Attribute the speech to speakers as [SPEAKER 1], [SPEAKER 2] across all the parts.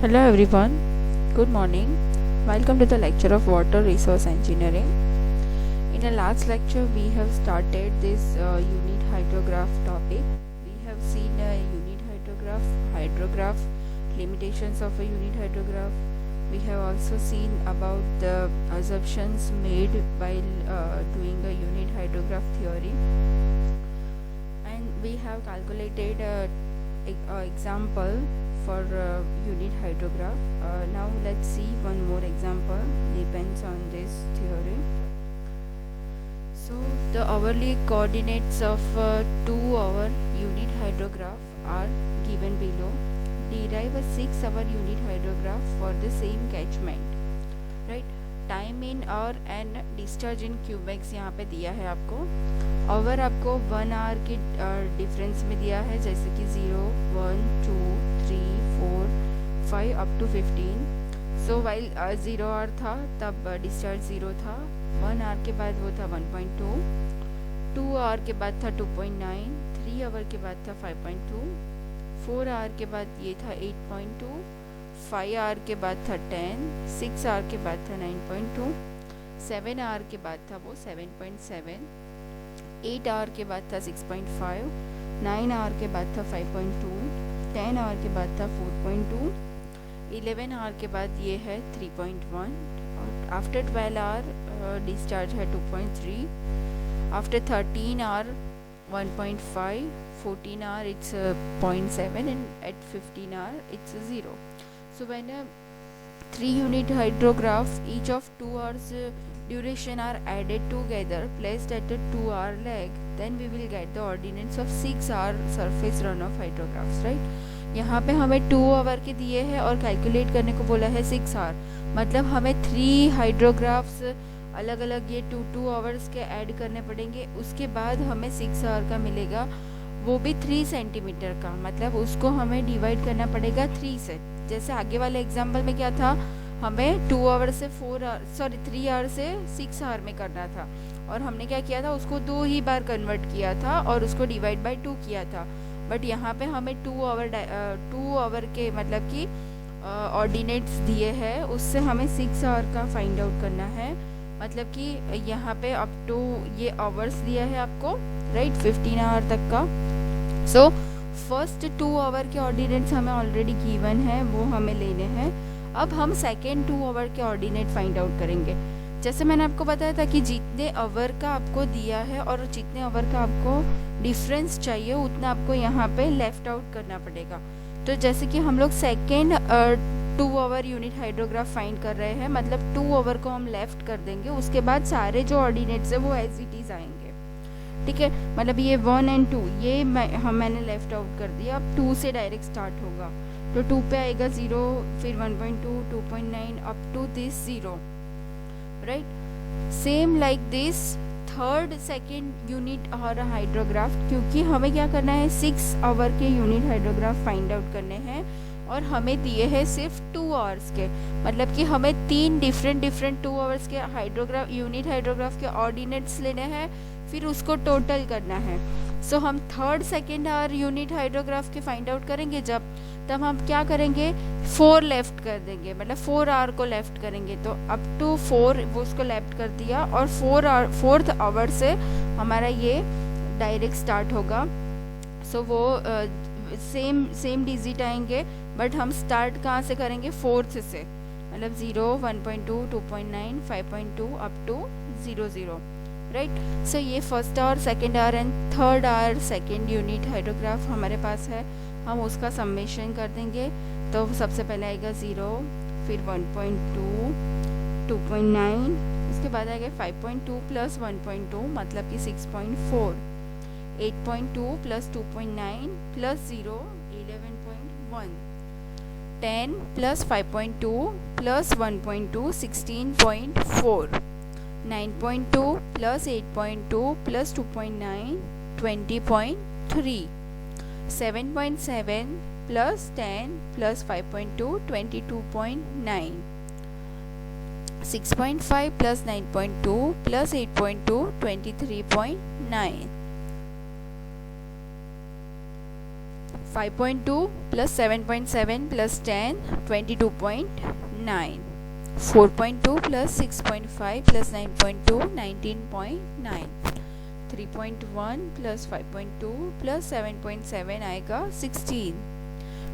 [SPEAKER 1] Hello everyone, good morning. Welcome to the lecture of Water Resource Engineering. In the last lecture we have started this unit hydrograph topic. We have seen a unit hydrograph, limitations of a unit hydrograph. We have also seen about the assumptions made while doing a unit hydrograph theory. And we have calculated example for unit hydrograph. Now let's see one more example depends on this theory. So the hourly coordinates of 2-hour unit hydrograph are given below. Derive a 6-hour unit hydrograph for the same catchment. Right, time in hour and discharge in cubics यहाँ पे दिया है आपको. Our आपको 1 our के difference में दिया है, जैसे कि 0, 1, 2, 3, 4, 5 up to 15. So while 0 hour था तब डिस्चार्ज 0 था. 1 आवर के बाद वो था 1.2, 2 आवर के बाद था 2.9, 3 आवर के बाद था 5.2, 4 आवर के बाद ये था 8.2, 5 आवर के बाद था 10, 6 आवर के बाद था 9.2, 7 आवर के बाद था वो 7.7, 8 आवर के बाद था 6.5, 9 आवर के बाद था 5.2, 10 आवर के बाद था 4.2, 11 आवर के बाद ये है 3.1, और आफ्टर 12 आवर डिस्चार्ज है 2.3, after 13 our 1.5, 14 hour it's 0.7, and at 15 hour it's 0. So when a 3 unit hydrograph, each of 2 hours duration are added together, placed at a 2 hour lag, then we will get the ordinates of 6 hour surface runoff hydrographs, right? यहाँ पे हमें 2 our के दिए हैं और calculate करने को बोला है 6 आवर, मतलब हमें 3 हाइड्रोग्राफ्स अलग अलग ये 2 आवर्स के ऐड करने पड़ेंगे. उसके बाद हमें 6 आवर का मिलेगा, वो भी 3 सेंटीमीटर का, मतलब उसको हमें डिवाइड करना पड़ेगा 3 से. जैसे आगे वाले एग्जाम्पल में क्या था, हमें 2 आवर से 3 आवर से 6 आवर में करना था, और हमने क्या किया था, उसको 2 ही बार कन्वर्ट किया था और उसको डिवाइड बाय 2 किया था. बट यहाँ पे हमें 2 आवर के मतलब कि ऑर्डिनेट्स दिए हैं, उससे हमें 6 आवर का फाइंड आउट करना है. मतलब कि यहाँ पे अप टू ये आवर्स दिया है आपको, राइट, 15 आवर तक का. सो फर्स्ट 2 आवर के ऑर्डिनेट्स हमें ऑलरेडी गिवन है, वो हमें लेने हैं. अब हम सेकेंड 2 आवर के ऑर्डिनेट फाइंड आउट करेंगे. जैसे मैंने आपको बताया था कि जितने आवर का आपको दिया है और जितने आवर का आपको डिफरेंस चाहिए, उतना आपको यहाँ पे लेफ्ट आउट करना पड़ेगा. तो जैसे कि हम लोग second 2 hour unit hydrograph find कर रहे हैं, मतलब 2 आवर को हम लेफ्ट कर देंगे, उसके बाद सारे जो ऑर्डिनेट्स है वो एज इट इज आएंगे. ठीक है, मतलब ये 1 एंड 2 ये मैंने लेफ्ट आउट कर दिया. अब 2 से डायरेक्ट स्टार्ट होगा, तो 2 पे आएगा 0, फिर 1.2, 2.9 up to this 0, right. Same like this third second unit और हाइड्रोग्राफ, क्योंकि हमें क्या करना है, 6 आवर के यूनिट हाइड्रोग्राफ फाइंड आउट करने हैं और हमें दिए हैं सिर्फ 2 आवर्स के, मतलब कि हमें 3 डिफरेंट 2 आवर्स के यूनिट हाइड्रोग्राफ के ऑर्डिनेट्स लेने हैं, फिर उसको टोटल करना है. सो हम third second hour unit hydrograph के फाइंड आउट करेंगे तब हम क्या करेंगे, 4 लेफ्ट कर देंगे, मतलब 4 आवर को लेफ्ट करेंगे. तो अप टू 4 वो उसको लेफ्ट कर दिया, और 4th आवर से हमारा ये डायरेक्ट स्टार्ट होगा. सो वो सेम डिजिट आएंगे, बट हम स्टार्ट कहाँ से करेंगे, 4th से, मतलब 0, 1.2, 2.9, 5.2 अप टू 0, राइट. सो ये first hour, second hour and third hour second unit hydrograph हमारे पास है. हम उसका सम्मेशन कर देंगे. तो सबसे पहले आएगा 0, फिर 1.2, 2.9, उसके बाद आएगा 5.2 प्लस 1.2 मतलब कि 6.4, 8.2 plus 2.9 plus 0, 11.1, 10 plus 5.2 plus 1.2, 16.4, 9.2 plus 8.2 plus 2.9, 20.3, 7.7 plus 10 plus 5.2, 22.9, 6.5 plus 9.2 plus 8.2, 23.9. 5.2 plus 7.7 plus 10, 22.9. 4.2 plus 6.5 plus 9.2, 19.9. 3.1 plus 5.2 plus 7.7 आएगा 16.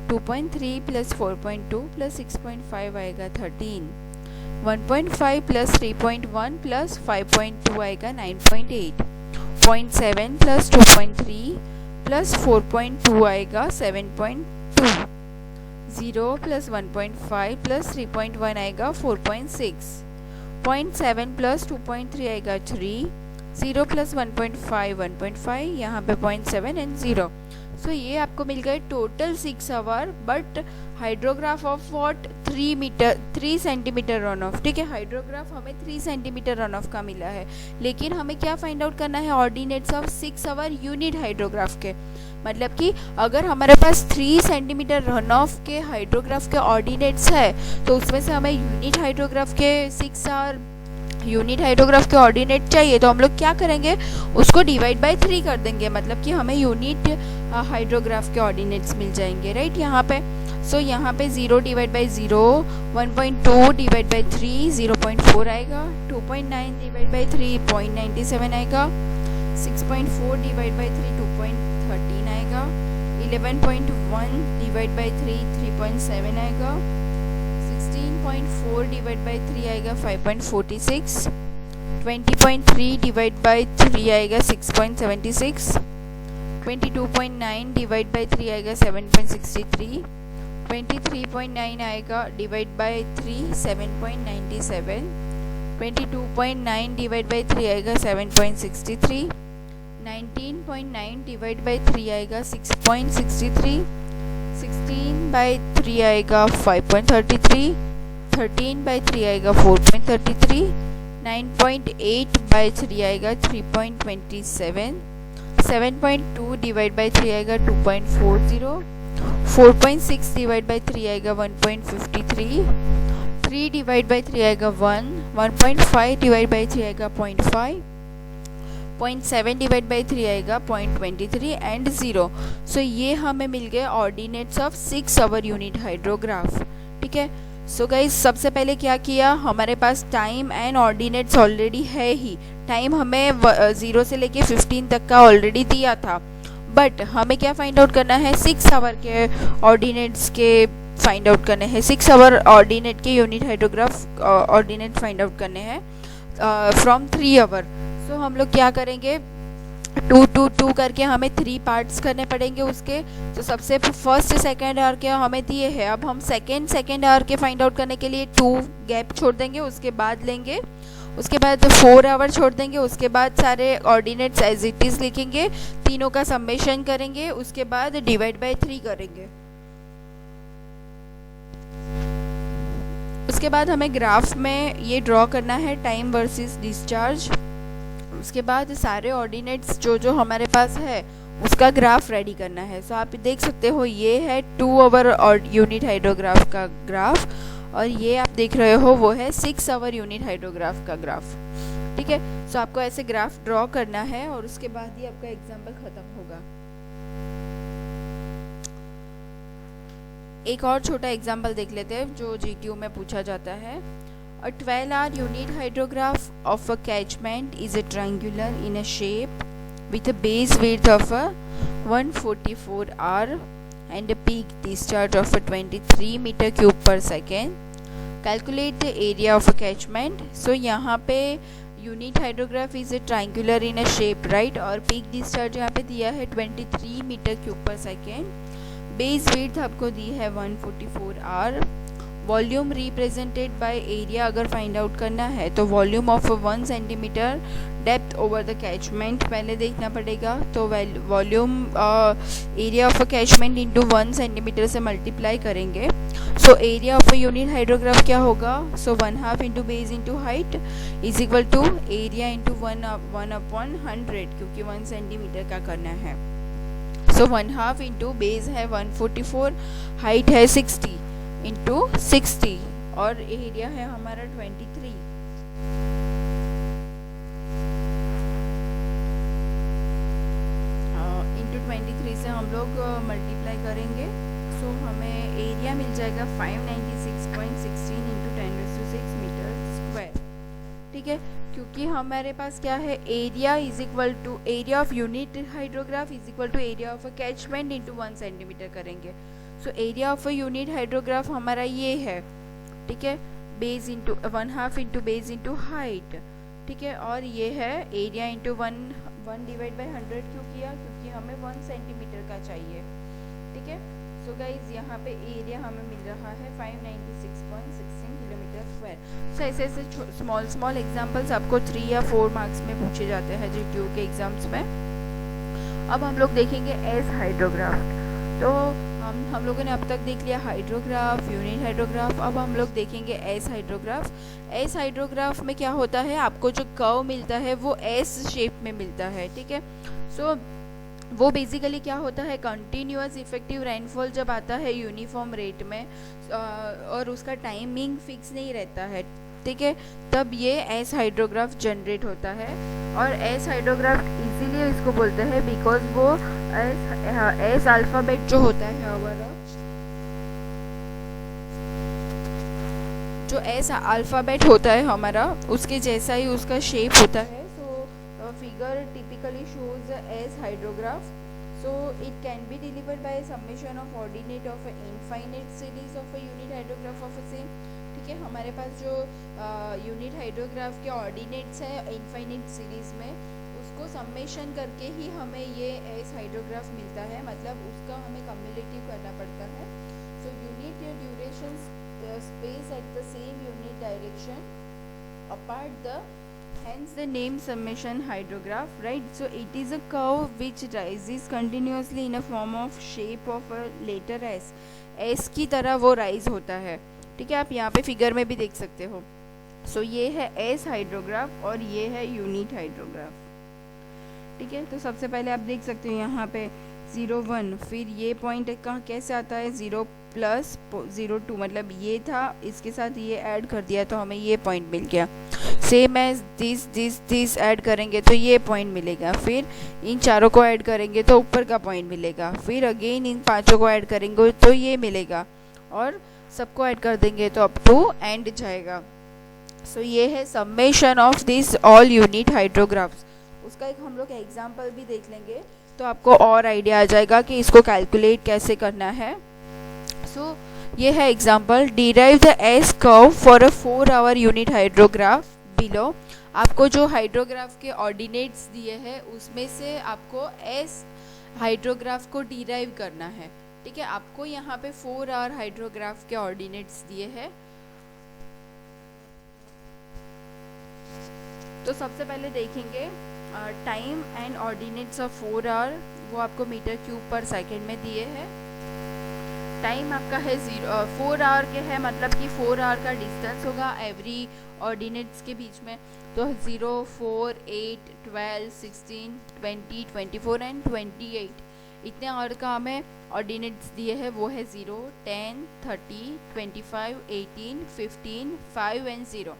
[SPEAKER 1] 2.3 plus 4.2 plus 6.5 आएगा 13. 1.5 plus 3.1 plus 5.2 आएगा 9.8. 0.7 plus 2.3 plus 4.2 आएगा 7.2. 0 plus 1.5 plus 3.1 आएगा 4.6. 0.7 plus 2.3 आएगा 3. 0 plus 1.5 1.5, यहाँ पे 0.7 एंड 0. सो ये आपको मिल गए total 6 hour, but hydrograph of what 3 centimetre run off. ठीक है, हाइड्रोग्राफ हमें 3 सेंटीमीटर रन ऑफ का मिला है, लेकिन हमें क्या फाइंड आउट करना है, ordinates of 6 hour unit hydrograph के. मतलब कि अगर हमारे पास 3 सेंटीमीटर रन ऑफ के हाइड्रोग्राफ के ऑर्डिनेट्स है, तो उसमें से हमें यूनिट हाइड्रोग्राफ के 6 आवर यूनिट हाइड्रोग्राफ के ऑर्डिनेट चाहिए, तो हम लोग क्या करेंगे, उसको डिवाइड बाय 3 कर देंगे. मतलब कि हमें यूनिट हाइड्रोग्राफ के ऑर्डिनेट्स मिल जाएंगे, राइट. यहाँ पे सो यहाँ पे 0 डिवाइड बाई 0, 1.2 डिवाइड बाई 3 0.4 आएगा. 2.9 डिवाइड बाई 3 0.97 आएगा. 6.4 डिवाइड बाई 3 2.13 आएगा. 11.1 डिवाइड बाई 3 3.7 आएगा. 16.4 डिवाइड बाई 3 आएगा 5.46. 20.3 डिवाइड बाई 3 आएगा 6.76. 22.9 डिवाइड बाई 3 आएगा 7.63. 23.9 आएगा डिवाइड बाई 3 7.97. 22.9 डिवाइड बाई 3 आएगा 7.63. 19.9 डिवाइड बाई 3 आएगा 6.63. 16 बाई 3 आएगा 5.33. 13 बाई 3 आएगा 4.33. 9.8 बाई 3 आएगा 3.27. 7.2 डिवाइड बाई 3 आएगा 2.40. 4.6 डिवाइड बाई 3 आएगा 1.53. 3 डिवाइड बाई 3 आएगा 1. 1.5 डिवाइड बाई 3 आएगा 0.5. 0.7 डिवाइड बाई 3 आएगा 0.23 एंड 0. सो ये हमें मिल गए ordinates of 6 hour unit hydrograph. ठीक है, सो गाइज सबसे पहले क्या किया, हमारे पास टाइम एंड ऑर्डिनेट्स ऑलरेडी है ही. टाइम हमें 0 से लेके 15 तक का ऑलरेडी दिया था, बट हमें क्या फाइंड आउट करना है, 6 आवर के ऑर्डिनेट्स के फाइंड आउट करने हैं. 6 आवर ऑर्डिनेट के unit hydrograph ordinate find out करने हैं फ्रॉम 3 आवर. सो हम लोग क्या करेंगे, 2 करके हमें 3 पार्ट्स करने पड़ेंगे उसके. तो सबसे फर्स्ट सेकेंड आवर के हमें दिए है, अब हम सेकेंड आवर के फाइंड आउट करने के लिए 2 गैप छोड़ देंगे, उसके बाद लेंगे. उसके बाद 4 आवर छोड़ देंगे, उसके बाद सारे ऑर्डिनेट्स एज इट इज़ लिखेंगे, तीनों का समेशन करेंगे, उसके बाद डिवाइड बाय 3 करेंगे. उसके बाद हमें ग्राफ में ये ड्रॉ करना है टाइम वर्सेस डिस्चार्ज. उसके बाद सारे ऑर्डिनेट्स जो हमारे पास है उसका ग्राफ रेडी करना है. सो आप देख सकते हो ये है 2 आवर और यूनिट हाइड्रोग्राफ का ग्राफ, और ये आप देख रहे हो वो है 6 आवर यूनिट हाइड्रोग्राफ का ग्राफ. ठीक है, सो आपको ऐसे ग्राफ ड्रॉ करना है और उसके बाद ही आपका एग्जाम्पल खत्म होगा. एक और छोटा एग्जाम्पल देख लेते हैं जो जीटीयू में पूछा जाता है. A 12-hour unit hydrograph of a catchment is a triangular in a shape with a base width of a 144 r and a peak discharge of a 23 meter cube per second. Calculate the area of a catchment. So यहाँ पे unit hydrograph is a triangular in a shape, right? और peak discharge यहाँ पे दिया है 23 meter cube per second. Base width आपको दी है 144 r. Volume represented by area अगर फाइंड आउट करना है तो volume of 1 centimetre depth over the catchment पहले देखना पड़ेगा. तो volume area of a catchment into 1 centimetre से मल्टीप्लाई करेंगे. So area of a unit hydrograph क्या होगा, so 1/2 into base into height is equal to area into 1/100, क्योंकि 1 centimetre का करना है. सो 1/2 इंटू बेस है 144, हाइट है 60 इंटू 60 और एरिया है हमारा 23. इंटू 23 से हम लोग मल्टीप्लाई करेंगे, सो हमें एरिया मिल जाएगा 596.16 इंटू 10⁶ मीटर स्क्वायर। ठीक है, क्योंकि हमारे पास क्या है, area is equal to area of unit hydrograph is equal to area of a catchment into 1 centimetre करेंगे। So area of a unit hydrograph हमारा ये है, ठीक है, base into 1/2 into base into height. ठीक है, और ये है एरिया इंटू 1 डिवाइड बाई 100 क्यों किया, क्योंकि हमें 1 सेंटीमीटर का चाहिए। ठीक है, सो गाइज यहाँ पे एरिया हमें मिल रहा है 596.16 किलोमीटर स्क्वायर। सो ऐसे ऐसे स्मॉल एग्जाम्पल्स आपको 3 या 4 मार्क्स में पूछे जाते हैं जीटीयू के एग्जाम्स में। अब हम लोग देखेंगे एस हाइड्रोग्राफ। तो हम लोगों ने अब तक देख लिया हाइड्रोग्राफ, यूनिट हाइड्रोग्राफ। अब हम लोग देखेंगे एस हाइड्रोग्राफ। एस हाइड्रोग्राफ में क्या होता है, आपको जो कर्व मिलता है वो एस शेप में मिलता है। ठीक है, सो वो बेसिकली क्या होता है, कंटिन्यूअस इफेक्टिव रेनफॉल जब आता है यूनिफॉर्म रेट में और उसका टाइमिंग फिक्स नहीं रहता है, ठीक है, तब ये एस हाइड्रोग्राफ जनरेट होता है। और एस हाइड्रोग्राफ इसीलिए इसको बोलते हैं बिकॉज वो एस अल्फ़ाबेट जो होता है हमारा, जो एस अल्फ़ाबेट होता है हमारा, उसके जैसा ही उसका शेप होता है। Figure typically shows as hydrograph, so it can be delivered by a summation of ordinate of an infinite series of a unit hydrograph of a same। ठीक है, हमारे पास जो यूनिट हाइड्रोग्राफ के ऑर्डिनेट्स है इनफाइनाइट सीरीज में, उसको सम्मेशन करके ही हमें ये एस हाइड्रोग्राफ मिलता है, मतलब उसका हमें कम्युलेटिव करना पड़ता है। So unit duration space at the same unit direction apart the, hence the name summation hydrograph, right? So it is a curve which rises continuously in a form of shape of a letter S। S की तरह वो rise होता है। ठीक है, आप यहाँ पे फिगर में भी देख सकते हो। सो ये है एस हाइड्रोग्राफ और ये है यूनिट हाइड्रोग्राफ। ठीक है, तो सबसे पहले आप देख सकते हो यहाँ पे 0,1, फिर ये पॉइंट कहाँ कैसे आता है 0 + 0,2, मतलब ये था, इसके साथ ये ऐड कर दिया तो हमें ये पॉइंट मिल गया। सेम एज दिस ऐड करेंगे तो ये पॉइंट मिलेगा, फिर इन चारों को ऐड करेंगे तो ऊपर का पॉइंट मिलेगा, फिर अगेन इन पांचों को ऐड करेंगे तो ये मिलेगा, और सबको ऐड कर देंगे तो अप टू एंड जाएगा। सो ये है summation of this all unit hydrographs. उसका एक हम लोग एग्जाम्पल भी देख लेंगे तो आपको और आइडिया आ जाएगा कि इसको कैलकुलेट कैसे करना है। सो ये है example, derive the S curve for a 4 hour unit hydrograph below. आपको जो हाइड्रोग्राफ के ऑर्डिनेट्स दिए हैं उसमें से आपको एस हाइड्रोग्राफ को डिराइव करना है। ठीक है, आपको यहाँ पे 4 आवर हाइड्रोग्राफ के ऑर्डिनेट्स दिए हैं। तो सबसे पहले देखेंगे time and ordinates of 4 hour, वो आपको मीटर क्यूब पर सेकेंड में दिए हैं। टाइम आपका है 4 आवर के है, मतलब कि 4 आवर का डिस्टेंस होगा एवरी ऑर्डिनेट्स के बीच में। तो 0, 4, 8, 12, 16, 20, 24 एंड 28 इतने आवर का हमें ऑर्डिनेट्स दिए हैं, वो है 0, 10, 30, 25, 18, 15, 5 एंड 0।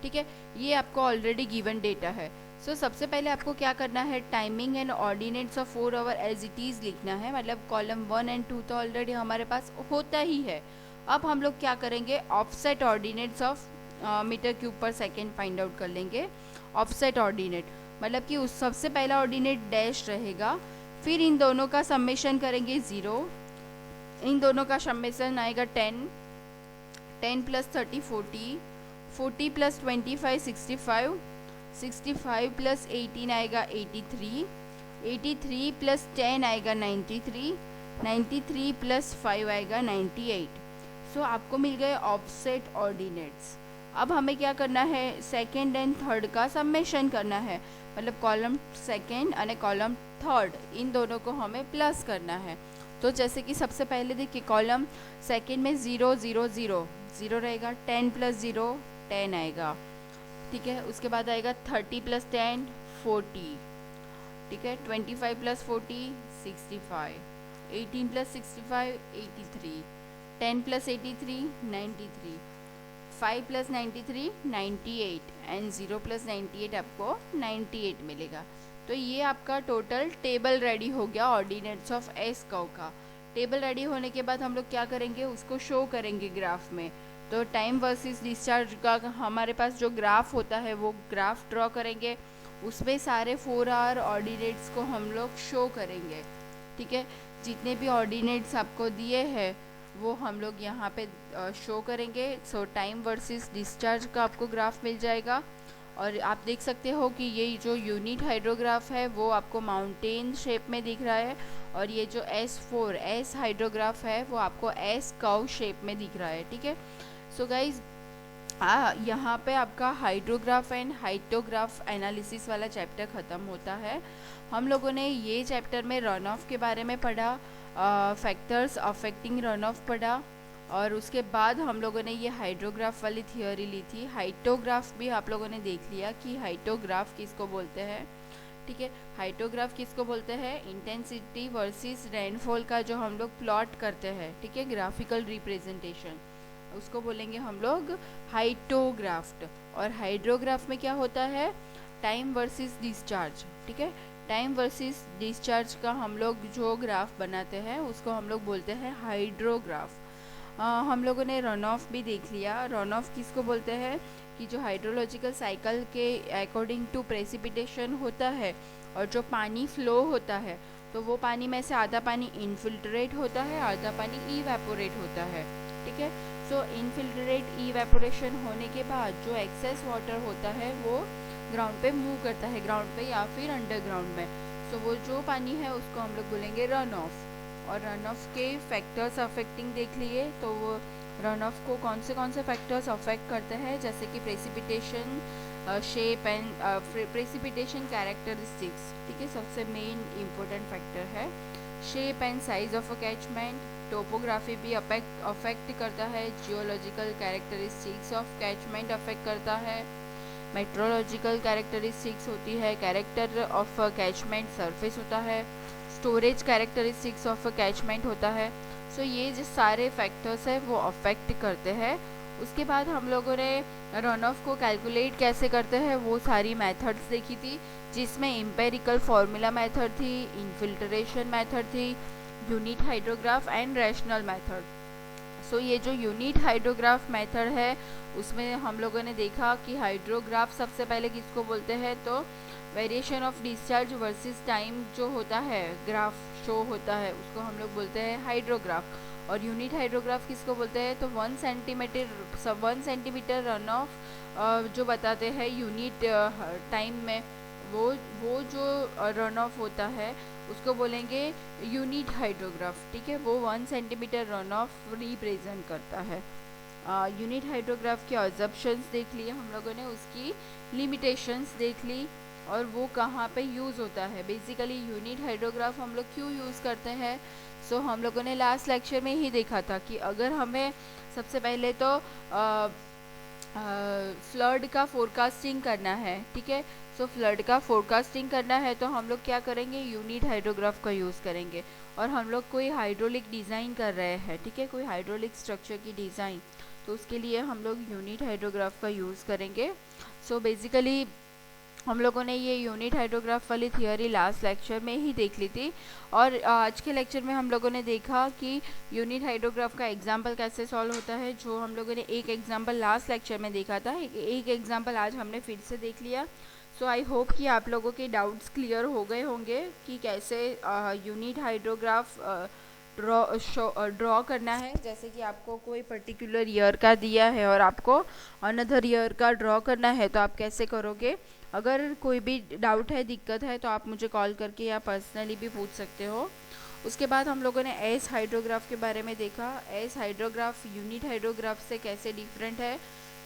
[SPEAKER 1] ठीक है, ये आपको ऑलरेडी गिवन डेटा है। सो सबसे पहले आपको क्या करना है, timing and ordinates of 4 hour as it is लिखना है, मतलब कॉलम 1 एंड 2 तो ऑलरेडी हमारे पास होता ही है। अब हम लोग क्या करेंगे, offset ordinates of metre cube per second find out कर लेंगे। ऑफसेट ऑर्डिनेट मतलब कि उस सबसे पहला ऑर्डिनेट डैश रहेगा, फिर इन दोनों का समेशन करेंगे 0, इन दोनों का समेशन आएगा 10, 10 + 30 40, 40 + 25 65, 65 + 18 आएगा 83, 83 + 10 आएगा 93, 93 + 5 आएगा 98। सो आपको मिल गए ऑफसेट ऑर्डिनेट्स। अब हमें क्या करना है, सेकेंड एंड थर्ड का समेशन करना है, मतलब कॉलम सेकेंड और कॉलम थर्ड इन दोनों को हमें प्लस करना है। तो जैसे कि सबसे पहले देखिए कॉलम सेकेंड में 0 0 0 0 रहेगा, 10 + 0 10 आएगा। ठीक है, उसके बाद आएगा 30 + 10 40, ठीक है, 25 + 40 65, 18 + 65 83, 10 + 83 93, 5 + 93 98 एंड 0 + 98 आपको 98 मिलेगा। तो ये आपका टोटल टेबल रेडी हो गया ऑर्डिनेट्स ऑफ एस कर्व का। टेबल रेडी होने के बाद हम लोग क्या करेंगे, उसको शो करेंगे ग्राफ में। तो टाइम वर्सेस डिस्चार्ज का हमारे पास जो ग्राफ होता है वो ग्राफ ड्रॉ करेंगे, उसमें सारे 4 आवर ऑर्डिनेट्स को हम लोग शो करेंगे। ठीक है, जितने भी ऑर्डिनेट्स आपको दिए हैं वो हम लोग यहाँ पे शो करेंगे। सो टाइम वर्सेस डिस्चार्ज का आपको ग्राफ मिल जाएगा। और आप देख सकते हो कि ये जो यूनिट हाइड्रोग्राफ है वो आपको माउंटेन शेप में दिख रहा है, और ये जो S4 एस हाइड्रोग्राफ है वो आपको एस कर्व शेप में दिख रहा है। ठीक है, सो गाइज यहाँ पे आपका हाइड्रोग्राफ एंड हाइटोग्राफ एनालिसिस वाला चैप्टर ख़त्म होता है। हम लोगों ने ये चैप्टर में रन ऑफ के बारे में पढ़ा, फैक्टर्स अफेक्टिंग रन ऑफ पढ़ा, और उसके बाद हम लोगों ने ये हाइड्रोग्राफ वाली थियोरी ली थी। हाइटोग्राफ भी आप लोगों ने देख लिया कि हाइटोग्राफ किसको बोलते हैं। ठीक है, हाइटोग्राफ किसको बोलते हैं, इंटेंसिटी वर्सेस रेनफॉल का जो हम लोग प्लॉट करते हैं, ठीक है, ग्राफिकल रिप्रेजेंटेशन, उसको बोलेंगे हम लोग हाइटोग्राफ्ट। और हाइड्रोग्राफ में क्या होता है, टाइम वर्सेस डिस्चार्ज। ठीक है, टाइम वर्सेस डिस्चार्ज का हम लोग जो ग्राफ बनाते हैं उसको हम लोग बोलते हैं हाइड्रोग्राफ। हम लोगों ने रन ऑफ भी देख लिया। रन ऑफ किसको बोलते हैं कि जो हाइड्रोलॉजिकल साइकिल के अकॉर्डिंग टू प्रेसिपिटेशन होता है और जो पानी फ्लो होता है, तो वो पानी में से आधा पानी इनफिल्ट्रेट होता है, आधा पानी इवेपोरेट होता है। ठीक है, सो इनफिल्ट्रेट इवेपोरेशन होने के बाद जो एक्सेस वाटर होता है वो ग्राउंड पे मूव करता है, ग्राउंड पे या फिर अंडरग्राउंड में। सो वो जो पानी है उसको हम लोग बोलेंगे रन ऑफ। और रन ऑफ के फैक्टर्स अफेक्टिंग देख लिए, तो वो रन ऑफ को कौन से फैक्टर्स अफेक्ट करते हैं, जैसे कि precipitation, shape and precipitation characteristics. ठीक है, सबसे मेन इम्पोर्टेंट फैक्टर है। Shape and size of a catchment, topography भी अफेक्ट करता है, geological characteristics of catchment affect करता है, मेट्रोलॉजिकल कैरेक्टरिस्टिक्स होती है, कैरेक्टर ऑफ कैचमेंट सरफेस होता है, स्टोरेज कैरेक्टरिस्टिक्स ऑफ कैचमेंट होता है। सो ये जो सारे फैक्टर्स है वो अफेक्ट करते हैं। उसके बाद हम लोगों ने रन ऑफ को कैलकुलेट कैसे करते हैं वो सारी मेथड्स देखी थी, जिसमें एम्पेरिकल फार्मूला मेथड थी, इनफिल्ट्रेशन मेथड थी, unit hydrograph and rational method. So ये जो यूनिट हाइड्रोग्राफ मेथड है उसमें हम लोगों ने देखा कि हाइड्रोग्राफ सबसे पहले किसको बोलते हैं, तो variation of discharge versus time जो होता है ग्राफ शो होता है उसको हम लोग बोलते हैं हाइड्रोग्राफ। और यूनिट हाइड्रोग्राफ किसको बोलते हैं, तो 1 सेंटीमीटर रन ऑफ जो बताते हैं यूनिट टाइम में, वो जो रन ऑफ होता है उसको बोलेंगे यूनिट हाइड्रोग्राफ। ठीक है, वो 1 सेंटीमीटर रन ऑफ रिप्रेजेंट करता है। यूनिट हाइड्रोग्राफ के ऑब्जर्प्शंस देख लिए हम लोगों ने, उसकी लिमिटेशंस देख ली और वो कहाँ पे यूज़ होता है। बेसिकली यूनिट हाइड्रोग्राफ हम लोग क्यों यूज़ करते हैं, सो हम लोगों ने लास्ट लेक्चर में ही देखा था कि अगर हमें सबसे पहले तो फ्लड का फोरकास्टिंग करना है, ठीक है, सो फ्लड का फोरकास्टिंग करना है तो हम लोग क्या करेंगे, यूनिट हाइड्रोग्राफ का यूज़ करेंगे। और हम लोग कोई हाइड्रोलिक डिज़ाइन कर रहे हैं, ठीक है, कोई हाइड्रोलिक स्ट्रक्चर की डिज़ाइन, तो उसके लिए हम लोग यूनिट हाइड्रोग्राफ का यूज़ करेंगे। सो बेसिकली हम लोगों ने ये यूनिट हाइड्रोग्राफ वाली थियोरी लास्ट लेक्चर में ही देख ली थी। और आज के लेक्चर में हम लोगों ने देखा कि यूनिट हाइड्रोग्राफ का एग्जाम्पल कैसे सॉल्व होता है, जो हम लोगों ने एक एग्जाम्पल लास्ट लेक्चर में देखा था, एक एग्जाम्पल आज हमने फिर से देख लिया। सो आई होप कि आप लोगों के डाउट्स क्लियर हो गए होंगे कि कैसे यूनिट हाइड्रोग्राफ ड्रॉ करना है। जैसे कि आपको कोई पर्टिकुलर ईयर का दिया है और आपको अनदर ईयर का ड्रॉ करना है तो आप कैसे करोगे। अगर कोई भी डाउट है, दिक्कत है, तो आप मुझे कॉल करके या पर्सनली भी पूछ सकते हो। उसके बाद हम लोगों ने एस हाइड्रोग्राफ के बारे में देखा। एस हाइड्रोग्राफ यूनिट हाइड्रोग्राफ से कैसे डिफरेंट है,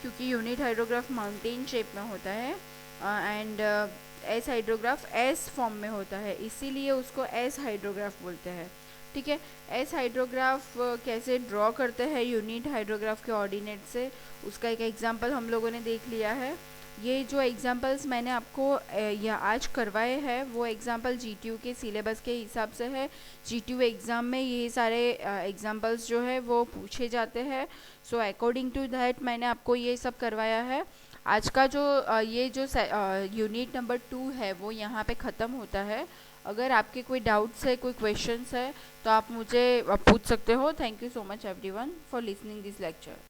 [SPEAKER 1] क्योंकि यूनिट हाइड्रोग्राफ माउंटेन शेप में होता है and S hydrograph S form में होता है, इसीलिए उसको एस हाइड्रोग्राफ बोलते हैं। ठीक है, एस हाइड्रोग्राफ कैसे ड्रॉ करते हैं यूनिट हाइड्रोग्राफ के ऑर्डिनेट से, उसका एक एग्जांपल हम लोगों ने देख लिया है। ये जो एग्जांपल्स मैंने आपको या आज करवाए हैं वो एग्जांपल जीटीयू के सिलेबस के हिसाब से है। जीटीयू एग्ज़ाम में ये सारे एग्जांपल्स जो है वो पूछे जाते हैं। सो अकॉर्डिंग टू दैट मैंने आपको ये सब करवाया है। आज का जो ये जो यूनिट नंबर 2 है वो यहाँ पे ख़त्म होता है। अगर आपके कोई डाउट्स है, कोई क्वेश्चंस है तो आप मुझे पूछ सकते हो। Thank you so much everyone for listening this lecture.